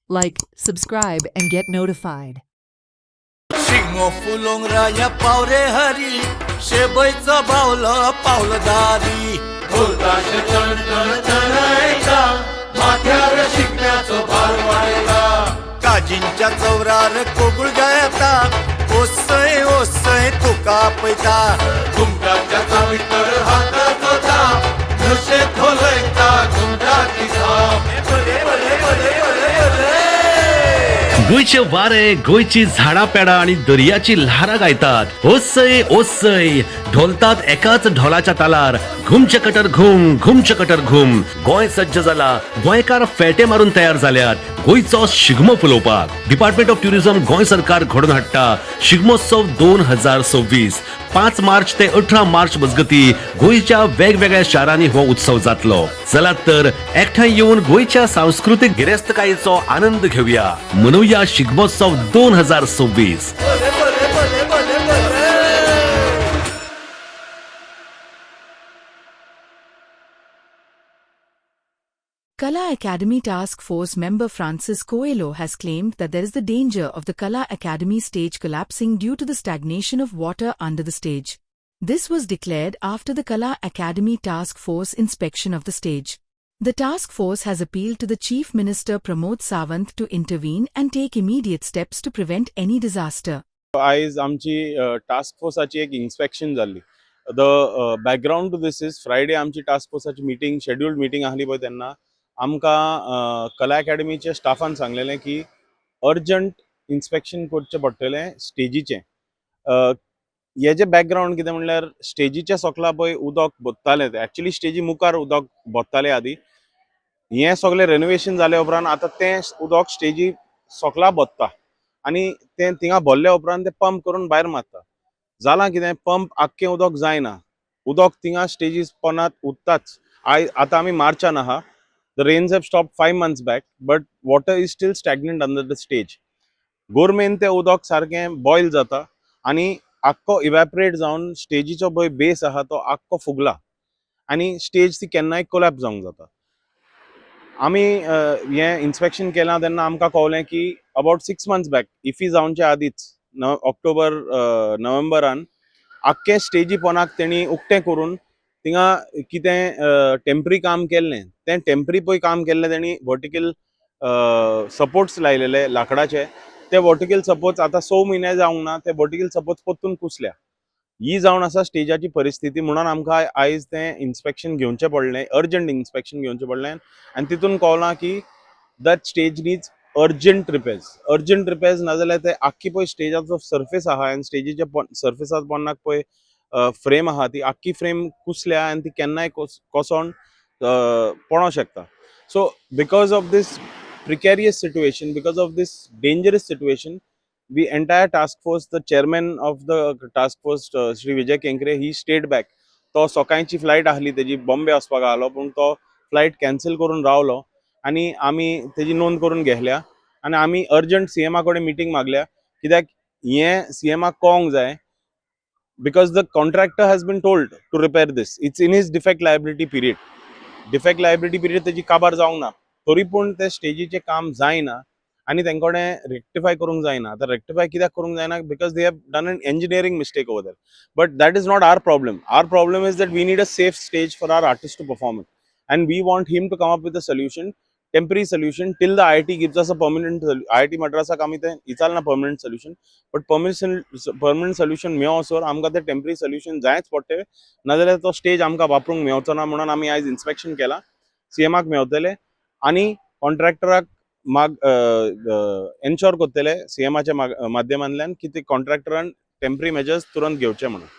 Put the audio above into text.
Like, subscribe, and get notified. Shingo फुलोंग राया पावरे हरी शेबईचा बावलं पावलदारी फुलदाश चढायचा माथ्यावर शिकण्याचं भार वाढायचा काजींच्या चौरार कोगुळ गायता ओसय ओसय तुका पैता घुमटाच्या चावीतर हातात होता नशे खोलायचा घुमटाची धाम गोयचे वारे गोयची झाडा पेडा आणि दर्याची ल्हारा गायतात ओसय ओसय ढोलतात एकाच ढोलाच्या तालार घुमचे कटर घुम गोय सज्ज जाला गोंयकार फेटे मारून तयार जाल्यात गोयचो Shigmo फुलोवपाक department of tourism Goa सरकार घडोवन हाडटा शिगमोत्सव 2026 5 मार्च ते 18 मार्च मजगती गोयच्या वेगवेगळ्या शारांनी हो उत्सव जातलो चलात तर एकठांय येऊन गोयच्या सांस्कृतिक गिरेस्तकायेचो आनंद घेऊया मनवूया Shigmotsav 2026. Kala Academy Task Force member Francis Coelho has claimed that there is the danger of the Kala Academy stage collapsing due to the stagnation of water under the stage. This was declared after the Kala Academy Task Force inspection of the stage. The task force has appealed to the Chief Minister Pramod Sawant to intervene and take immediate steps to prevent any disaster. आयज आमची task फोर्साची एक inspection जाल्ली. The background to this is Friday आमची task फोर्साची meeting scheduled meeting आसली पळय तेन्ना आमकां कला अकॅडमीच्या स्टाफान सांगलेलें की अर्जंट इन्स्पेक्शन करचें पडटलें स्टेजीचें. हेजें बॅकग्राऊंड कितें म्हणल्यार स्टेजीच्या सकला पळय उदक बोत्तालें तें एक्चुअली स्टेजी मुखार उदक बोत्तालें आदी हें सगळें रेनोवेशन जाले उपरांत आतां तें उदक स्टेजी सकला बोत्ता आनी तें थिंगा भरल्या उपरांत तें पंप करून भायर मारता. जालां कितें पंप आख्खें उदक जायना उदक थिंगा स्टेजीस पोंदात उरताच. आतां आमी मार्चान आहा. The rains have stopped 5 months back, but water is still stagnant under the stage. गोरमेन ते उदक सारकें बॉयल जाता आनी आख्खो इवॅपरेट जावन स्टेजीचो पळय बेस आहा तो आख्खो फुगला आनी स्टेज ती केन्नाय कोलॅप्स जावंक जाता. आमी हें इन्स्पेक्शन केलां तेन्ना आमकां कळलें की अबाउट 6 months बॅक इफी जावच्या आदींच ऑक्टोबर नोव्हेंबरान आख्खे स्टेजी पोंदाक तेणी उक्तें करून थिंगा कितें टेम्परी काम केल्लें तें टेम्परी पळय काम केल्लें तेणी वर्टिकल सपोर्ट्स लायलेले लाकडाचे ते वर्टिकल सपोर्ट्स आतां 6 म्हयने जावंक ना ते वर्टिकल सपोर्ट्स परतून कुसल्या. ही जावन आसा स्टेजाची परिस्थिती म्हणून आमकां आयज तें इन्स्पेक्शन घेवचें पडलें अर्जंट इन्स्पेक्शन घेवचें पडलें आनी तितून कळलां की that stage needs urgent repairs नाजाल्यार ते आख्खी पळय स्टेजाचो सर्फेस आहा आनी स्टेजीच्या सर्फेसार पोंदाक पळय फ्रेम आहा ती आख्खी फ्रेम कुसल्या आनी ती केन्नाय कोसोन पडों शकता. So because of this precarious situation, because of this dangerous situation, the entire task force, the chairman of the task force, Shri Vijay Kenkre, he stayed back. तो सकाळची फ्लायट आहली तेजी बॉम्बे वचपाक आहलो पूण तो फ्लायट कॅन्सल करून रावलो आनी आमी तेजी नोंद करून घेतल्या आनी आमी अर्जंट सीएमा कडेन मिटींग मागल्या कित्याक हें सीएमाक कळोंक जाय. Because the contractor has been told to repair this. It's in his defect liability period. Defect liability period तेजी काबार जावंक ना तरी पूण ते स्टेजीचें काम जायना आनी तेंकडे रेक्टिफाय करूंक जायना. आतां रेक्टिफाय कित्याक करूंक जायना because they have done an engineering mistake over there. But that is not our problem. Our problem is that we need a safe stage for our artists to perform it. And we want him to come up with a solution, temporary solution, till the IIT gives us a permanent IIT Madrasak आमी तें इचारना permanent solution. But permanent solution मेळोसर आमकां तें temporary solution जायच पडटलें नाजाल्यार तो stage आमकां वापरूंक मेळचो ना म्हणून आमी आयज इन्स्पेक्शन केलां. सीएमाक मेळटलें आनी कॉन्ट्रॅक्टराक एन्श्योर करतले सीएमाच्या माध्यमांतल्यान की ते कॉन्ट्रॅक्टरान टेम्पररी मेजर्स तुरंत घेवचे म्हणून.